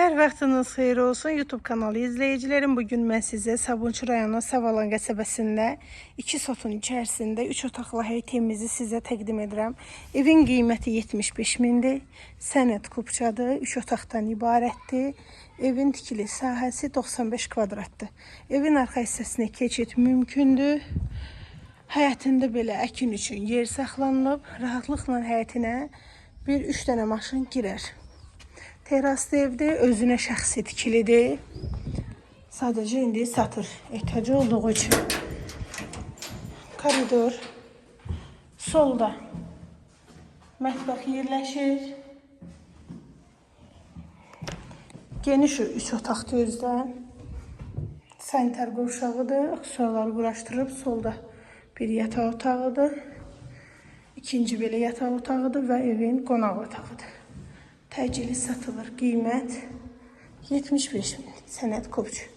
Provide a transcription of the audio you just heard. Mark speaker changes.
Speaker 1: Hər vaxtınız xeyir olsun YouTube kanalı izləyicilərim. Bugün mən sizə Sabunçu rayonu Savalan qəsəbəsində 2 sotun içərisində 3 otaqlı həyət evimizi sizə təqdim edirəm. Evin qiyməti 75 mindir. Sənəd kupçadır, 3 otaqdan ibarətdir. Evin tikili sahəsi 95 kvadratdır. Evin arxa hissəsinə keçid mümkündür. Həyətində belə əkin üçün yer saxlanılıb. Rahatlıqla həyətinə 1-3 dənə maşın girər. Teraslı evdir, özünə şəxsi tikilidir. Sadəcə indi satır ehtiyacı olduğu üçün. Koridor. Solda mətbəx yerləşir. Geniş 3 otaqdır özdən. Sanitar qovşağıdır. Aksesuarları quraşdırıb solda bir yataq otağıdır. İkinci belə yataq otağıdır və evin qonaq otağıdır. Təcili satılır. Qiymət 75 min. Sənəd kupçu.